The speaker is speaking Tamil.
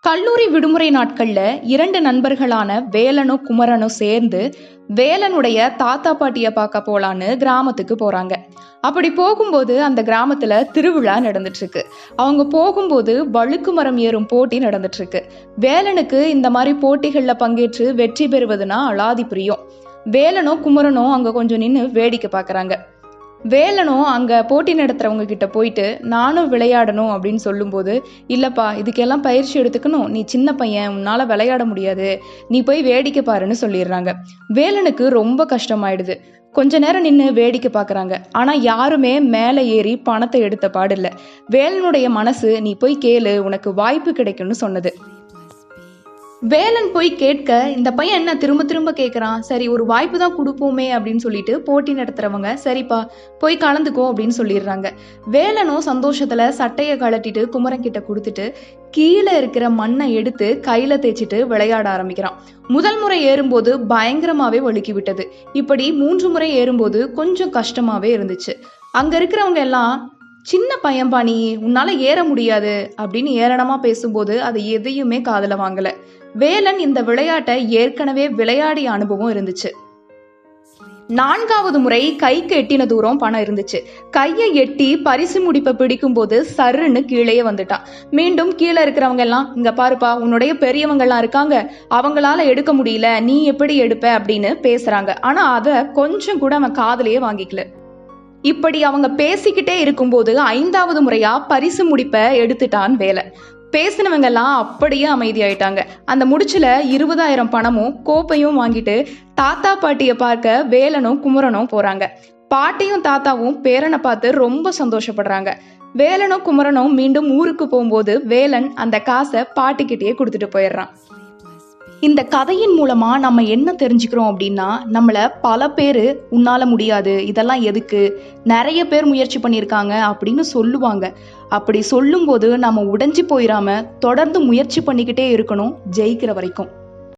கல்லூரி விடுமுறை நாட்கள்ல 2 நண்பர்களான வேலனும் குமரனும் சேர்ந்து வேலனுடைய தாத்தா பாட்டிய பார்க்க போலான்னு கிராமத்துக்கு போறாங்க. அப்படி போகும்போது அந்த கிராமத்துல திருவிழா நடந்துட்டு இருக்கு. அவங்க போகும்போது வழுக்கு மரம் ஏறும் போட்டி நடந்துட்டு இருக்கு. வேலனுக்கு இந்த மாதிரி போட்டிகள்ல பங்கேற்று வெற்றி பெறுவதுனா அலாதி பிரியம். வேலனும் குமரனும் அங்க கொஞ்சம் நின்று வேடிக்கை பார்க்கறாங்க. வேலனும் அங்க போட்டி நடத்துறவங்க கிட்ட போயிட்டு நானும் விளையாடணும் அப்படின்னு சொல்லும்போது, இல்லப்பா இதுக்கெல்லாம் பயிற்சி எடுத்துக்கணும், நீ சின்ன பையன், உன்னால விளையாட முடியாது, நீ போய் வேடிக்கை பாருன்னு சொல்லிடுறாங்க. வேலனுக்கு ரொம்ப கஷ்டமாயிடுது. கொஞ்ச நேரம் நின்று வேடிக்கை பார்க்கறாங்க. ஆனா யாருமே மேலே ஏறி பணத்தை எடுத்த பாடில்ல. வேலனுடைய மனசு நீ போய் கேளு, உனக்கு வாய்ப்பு கிடைக்கும்னு சொன்னது. வேலன் போய் கேட்க இந்த பையன் என்ன திரும்ப திரும்ப கேட்கறான், சரி ஒரு வாய்ப்பு தான் கொடுப்போமே அப்படின்னு சொல்லிட்டு போட்டி நடத்துறவங்க சரிப்பா போய் கலந்துக்கோ அப்படின்னு சொல்லிடுறாங்க. வேலனும் சந்தோஷத்துல சட்டையை கழட்டிட்டு குமரன் கிட்ட கொடுத்துட்டு கீழே இருக்கிற மண்ணை எடுத்து கையில தேய்ச்சிட்டு விளையாட ஆரம்பிக்கிறான். முதல் முறை ஏறும்போது பயங்கரமாவே வழுக்கி விட்டது. இப்படி 3 முறை ஏறும்போது கொஞ்சம் கஷ்டமாவே இருந்துச்சு. அங்க இருக்கிறவங்க எல்லாம் சின்ன பையன்பா நீ, உன்னால ஏற முடியாது அப்படின்னு ஏளனமா பேசும்போது அது எதையுமே காதுல வாங்கல. வேலன் இந்த விளையாட்டை ஏற்கனவே விளையாடிய அனுபவம் இருந்துச்சு. 4வது முறை கைக்கு எட்டின தூரம் பணம் இருந்துச்சு. கையை எட்டி பரிசு முடிப்பை பிடிக்கும் போது சருன்னு கீழே வந்துட்டான். மீண்டும் கீழே இருக்கிறவங்க எல்லாம் இங்க பாருப்பா உன்னுடைய பெரியவங்க எல்லாம் இருக்காங்க, அவங்களால எடுக்க முடியல, நீ எப்படி எடுப்ப அப்படின்னு பேசுறாங்க. ஆனா அத கொஞ்சம் கூட அவன் காதுலயே வாங்கிக்கல. இப்படி அவங்க பேசிக்கிட்டே இருக்கும்போது 5வது முறையா பரிசு முடிப்பை எடுத்துட்டான் வேலன். பேசினவங்க எல்லாம் அப்படியே அமைதியாயிட்டாங்க. அந்த முடிச்சுல 20,000 பணமும் கோப்பையும் வாங்கிட்டு தாத்தா பாட்டிய பார்க்க வேலனும் குமரனும் போறாங்க. பாட்டியும் தாத்தாவும் பேரனை பார்த்து ரொம்ப சந்தோஷப்படுறாங்க. வேலனும் குமரனும் மீண்டும் ஊருக்கு போகும்போது வேலன் அந்த காசை பாட்டிக்கிட்டே கொடுத்துட்டு போயிடுறான். இந்த கதையின் மூலமா நம்ம என்ன தெரிஞ்சுக்கிறோம் அப்படின்னா, நம்மள பல பேர் உன்னால முடியாது, இதெல்லாம் எதுக்கு, நிறைய பேர் முயற்சி பண்ணியிருக்காங்க அப்படின்னு சொல்லுவாங்க. அப்படி சொல்லும்போது நம்ம உடைஞ்சு போயிடாம தொடர்ந்து முயற்சி பண்ணிக்கிட்டே இருக்கணும், ஜெயிக்கிற வரைக்கும்.